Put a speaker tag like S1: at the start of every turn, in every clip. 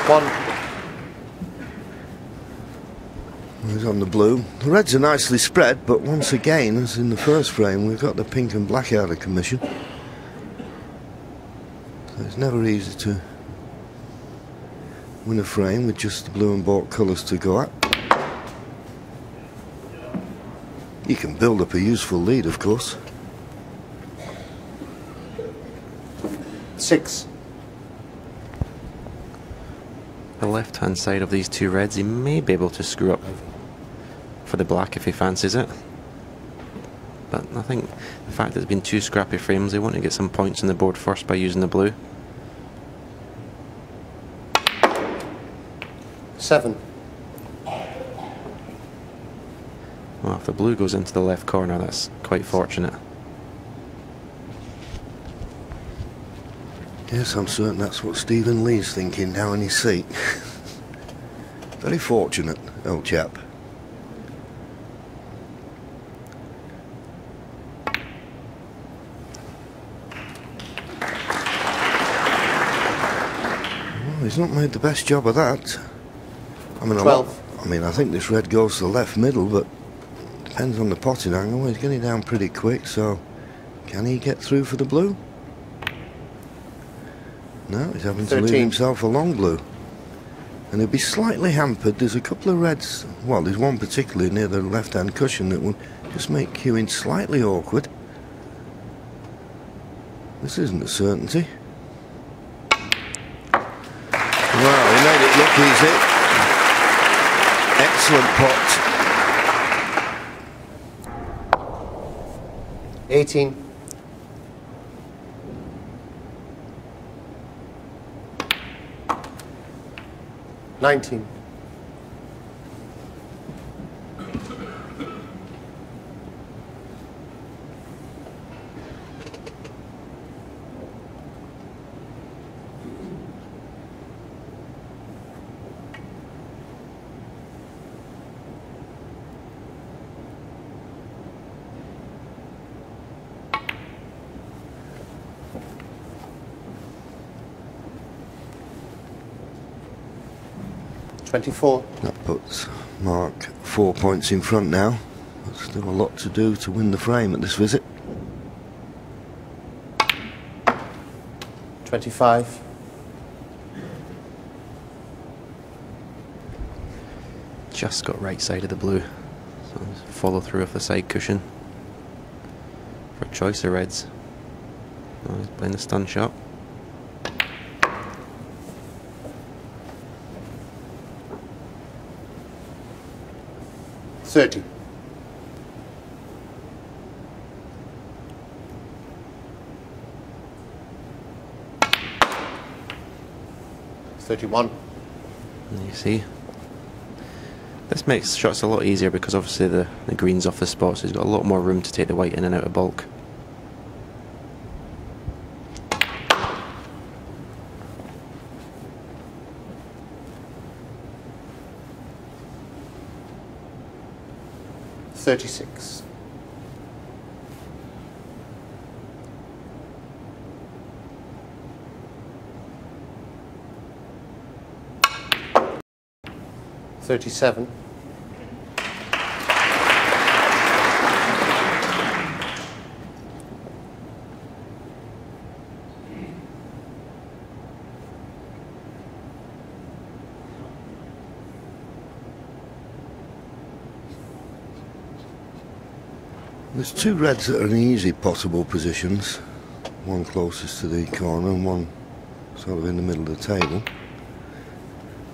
S1: 1.
S2: He's on the blue. The reds are nicely spread, but once again, as in the first frame, we've got the pink and black out of commission. So it's never easy to win a frame with just the blue and bought colours to go at. You can build up a useful lead, of course.
S1: 6.
S3: The left-hand side of these two reds, he may be able to screw up for the black if he fancies it. But I think the fact that it's been two scrappy frames, they want to get some points on the board first by using the blue.
S1: 7.
S3: Well, if the blue goes into the left corner, that's quite fortunate.
S2: Yes, I'm certain that's what Stephen Lee's thinking now in his seat. Very fortunate, old chap. Well, he's not made the best job of that. I mean,
S1: 12.
S2: I think this red goes to the left middle, but depends on the potting angle. He's getting down pretty quick, so can he get through for the blue? No, he's having
S1: 13.
S2: to leave himself a long blue. And he'll be slightly hampered. There's a couple of reds, well, there's one particularly near the left-hand cushion that will just make queuing slightly awkward. This isn't a certainty. Well, he made it look easy. Excellent pot.
S1: 18. 19. 24.
S2: That puts Mark 4 points in front now. There's still a lot to do to win the frame at this visit.
S1: 25.
S3: Just got right side of the blue. So follow through of the side cushion for choice of reds. Oh, he's playing the stun shot.
S1: 30. 31.
S3: And you see, this makes shots a lot easier because obviously the green's off the spot, so he's got a lot more room to take the white in and out of bulk.
S1: $36. 37.
S2: 'There's two reds that are in easy possible positions. One closest to the corner and one sort of in the middle of the table.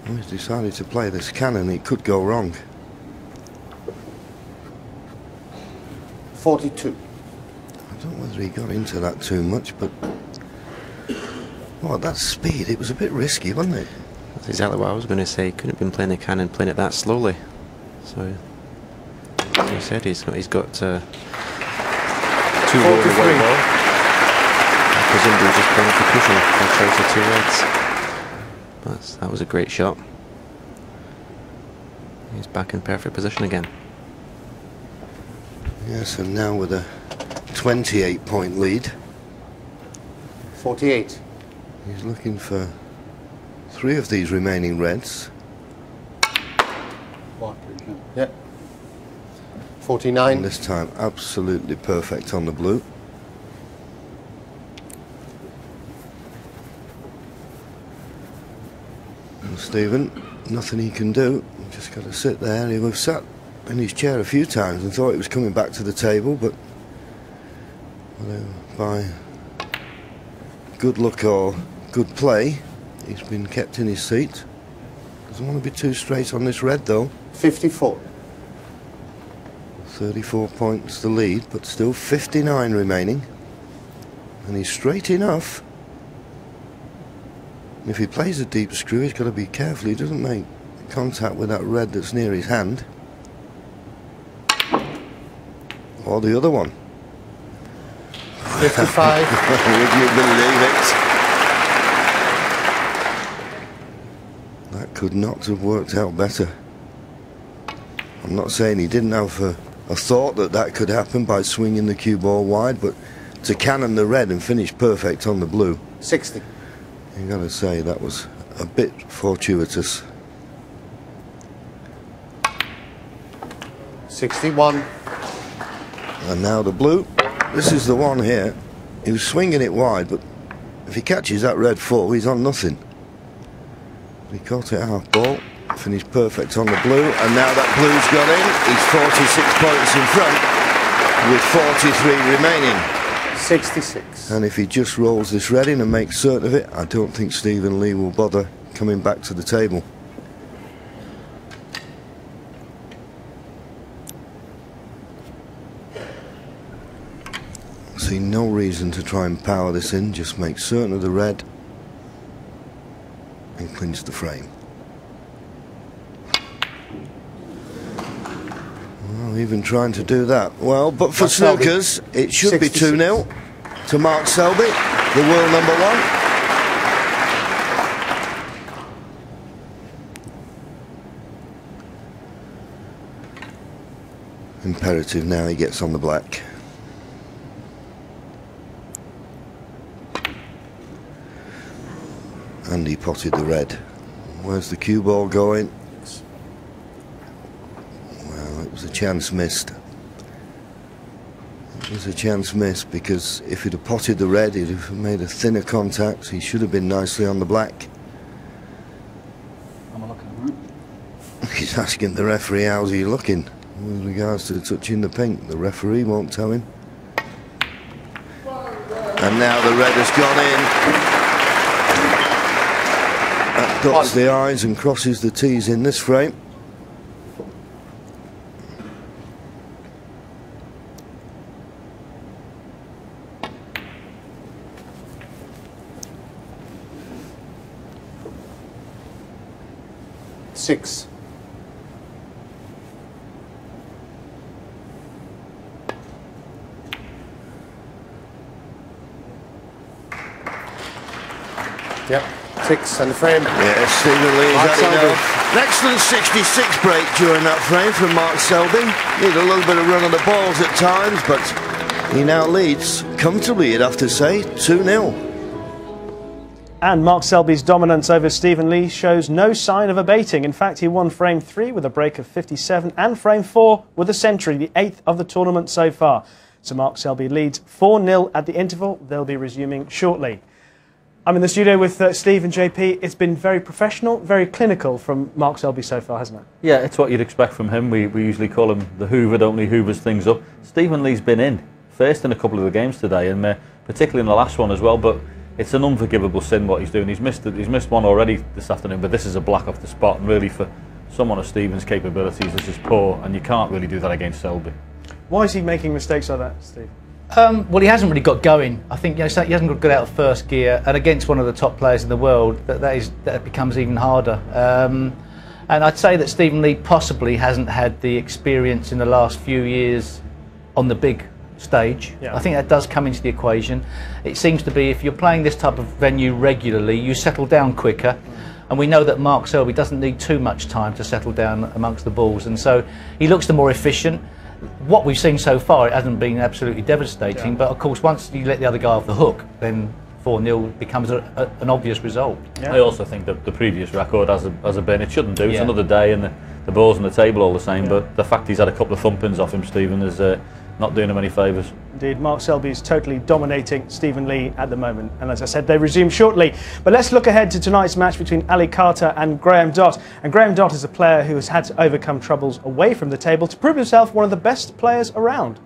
S2: Well, he's decided to play this cannon. It could go wrong.
S1: 42.
S2: I don't know whether he got into that too much, but at that speed, it was a bit risky, wasn't it?
S3: That's exactly what I was going to say. Couldn't have been playing the cannon, playing it that slowly. So, as you said, he's got two low in the white ball. I presume he was just playing for cushion by choice of two reds. That was a great shot. He's back in perfect position again.
S2: Yes, and now with a 28-point lead.
S1: 48.
S2: He's looking for 3 of these remaining reds.
S1: Yeah.
S2: And
S1: 49.
S2: this time absolutely perfect on the blue. And Stephen, nothing he can do. Just got to sit there. He was sat in his chair a few times and thought he was coming back to the table, but by good luck or good play, he's been kept in his seat. Doesn't want to be too straight on this red though.
S1: 54.
S2: 34 points the lead, but still 59 remaining. And he's straight enough. And if he plays a deep screw, he's got to be careful he doesn't make contact with that red that's near his hand. Or the other one.
S1: 55.
S2: Would you believe it? That could not have worked out better. I'm not saying he didn't have a thought that that could happen by swinging the cue ball wide, but to cannon the red and finish perfect on the blue,
S1: 60.
S2: you got to say that was a bit fortuitous.
S1: 61.
S2: And now the blue. This is the one here. He was swinging it wide, but if he catches that red 4, he's on nothing. He caught it half ball, finished perfect on the blue, and now that blue's gone in. He's 46 points in front with 43 remaining.
S1: 66.
S2: And if he just rolls this red in and makes certain of it, I don't think Stephen Lee will bother coming back to the table. See no reason to try and power this in, just make certain of the red and clinch the frame. Well, even trying to do that. Well, but for snookers, it should be 2-0 to Mark Selby, the world #1. Imperative now he gets on the black. And he potted the red. Where's the cue ball going? Well, it was a chance missed. It was a chance missed because if he'd have potted the red, he'd have made a thinner contact. He should have been nicely on the black.
S4: I'm looking.
S2: He's asking the referee how's he looking with regards to touching the pink. The referee won't tell him. And now the red has gone in. That dots the I's and crosses the T's in this frame.
S1: Six. Yep, 6 and the frame.
S2: Yes, Stephen Lee
S1: Mark
S2: has had
S1: Selby.
S2: enough. An excellent 66 break during that frame from Mark Selby. Need a little bit of run on the balls at times, but he now leads comfortably, you'd have to say, 2-0.
S5: And Mark Selby's dominance over Stephen Lee shows no sign of abating. In fact, he won frame 3 with a break of 57 and frame 4 with a century, the 8th of the tournament so far. So Mark Selby leads 4-0 at the interval. They'll be resuming shortly. I'm in the studio with Steve and JP. It's been very professional, very clinical from Mark Selby so far, hasn't it?
S4: Yeah, it's what you'd expect from him. We usually call him the Hoover, don't we? Hoovers things up. Stephen Lee's been in first in a couple of the games today, and particularly in the last one as well. But it's an unforgivable sin what he's doing. He's missed one already this afternoon, but this is a black off the spot. And really, for someone of Stephen's capabilities, this is poor, and you can't really do that against Selby.
S5: Why is he making mistakes like that, Steve?
S6: Well, he hasn't really got going. I think he hasn't got good out of first gear, and against one of the top players in the world, that becomes even harder. And I'd say that Stephen Lee possibly hasn't had the experience in the last few years on the big stage. Yeah. I think that does come into the equation. It seems to be if you're playing this type of venue regularly, you settle down quicker. And we know that Mark Selby doesn't need too much time to settle down amongst the balls, and so he looks the more efficient. What we've seen so far, it hasn't been absolutely devastating, but of course once you let the other guy off the hook, then 4-0 becomes an obvious result.
S5: Yeah.
S4: I also think that the previous record has a bin. It shouldn't do. It's
S6: Yeah.
S4: another day, and the ball's on the table all the same. But the fact he's had a couple of thumpings off him, Stephen, is not doing him any favours.
S5: Indeed, Mark Selby is totally dominating Stephen Lee at the moment, and as I said, they resume shortly. But let's look ahead to tonight's match between Ali Carter and Graham Dott. And Graham Dott is a player who has had to overcome troubles away from the table to prove himself one of the best players around.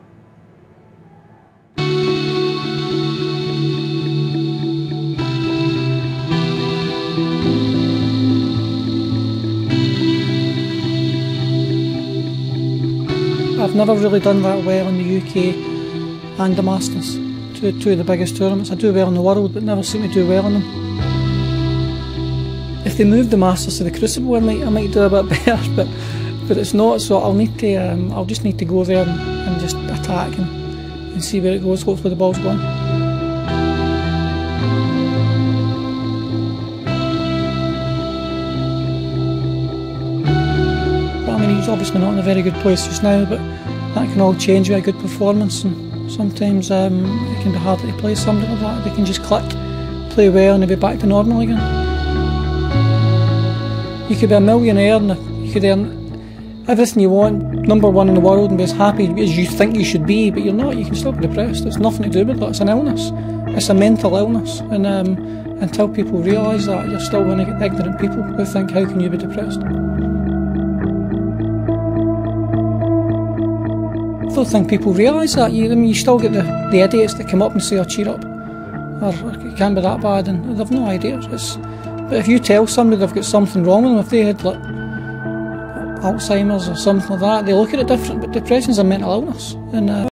S7: I've never really done that well in the UK and the Masters, two of the biggest tournaments. I do well in the world, but never seem to do well in them. If they moved the Masters to the Crucible, I might do a bit better, but it's not. So I'll just need to go there and just attack and see where it goes. Hopefully the ball's gone. He's obviously not in a very good place just now, but that can all change with a good performance, and sometimes it can be harder to play somebody like that. They can just click, play well, and they'll be back to normal again. You could be a millionaire and you could earn everything you want, #1 in the world, and be as happy as you think you should be, but you're not. You can still be depressed. It's nothing to do with that. It's an illness. It's a mental illness, and until people realise that, you're still going to get ignorant people who think, how can you be depressed? I don't think people realise that. You still get the idiots that come up and say, oh, cheer up, or it can't be that bad, and they've no idea. But if you tell somebody they've got something wrong with them, if they had like Alzheimer's or something like that, they look at it different, but depression's a mental illness, and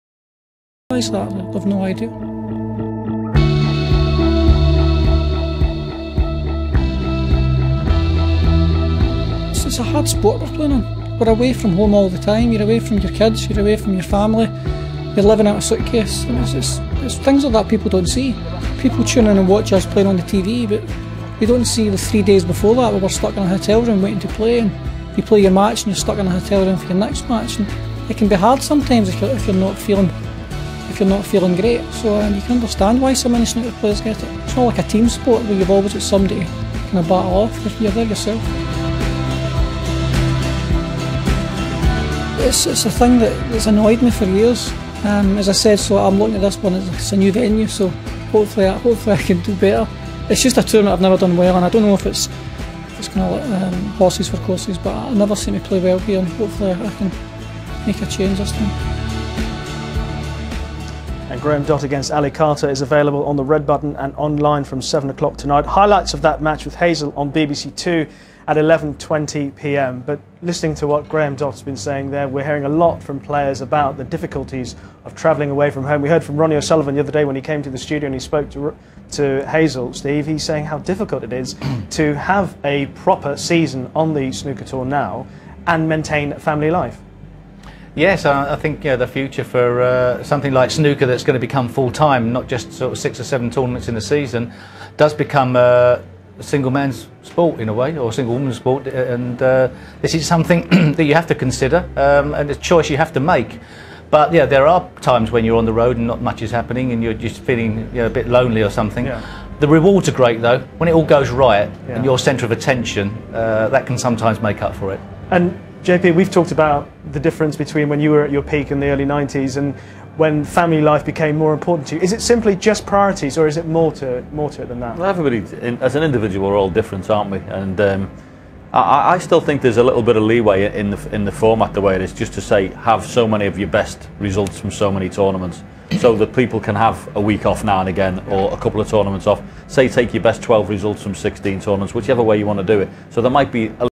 S7: realise that, they've no idea. It's a hard sport we're playing in. We're away from home all the time, you're away from your kids, you're away from your family, you're living out a suitcase. And it's things like that people don't see. People tune in and watch us playing on the TV, but they don't see the 3 days before that where we're stuck in a hotel room waiting to play, and you play your match and you're stuck in a hotel room for your next match. And it can be hard sometimes if you're not feeling great. So you can understand why so many snooker players get it. It's not like a team sport where you've always got somebody to kind of battle off. You're there yourself. It's a thing that's annoyed me for years. As I said, so I'm looking at this one, it's a new venue, so hopefully I can do better. It's just a tournament I've never done well, and I don't know if it's kind of like horses for courses, but I never seem to play well here, and hopefully I can make a change this time.
S5: And Graham Dott against Ali Carter is available on the Red Button and online from 7 o'clock tonight. Highlights of that match with Hazel on BBC 2 at 11:20 p.m. But listening to what Graham Dott's been saying there, we're hearing a lot from players about the difficulties of travelling away from home. We heard from Ronnie O'Sullivan the other day when he came to the studio and he spoke to Hazel, Steve. He's saying how difficult it is to have a proper season on the snooker tour now and maintain a family life.
S6: Yes, I think the future for something like snooker that's going to become full-time, not just sort of 6 or 7 tournaments in a season, does become a single man's sport in a way, or a single woman's sport, and this is something that you have to consider, and a choice you have to make. But yeah, there are times when you're on the road and not much is happening and you're just feeling a bit lonely or something. Yeah. The rewards are great though. When it all goes right and you're centre of attention, that can sometimes make up for it.
S5: And JP, we've talked about the difference between when you were at your peak in the early 90s and when family life became more important to you. Is it simply just priorities, or is it more to it than that?
S4: Well, everybody, as an individual, we're all different, aren't we? And I still think there's a little bit of leeway in the format the way it is, just to say have so many of your best results from so many tournaments, so that people can have a week off now and again, or a couple of tournaments off. Say take your best 12 results from 16 tournaments, whichever way you want to do it. So there might be a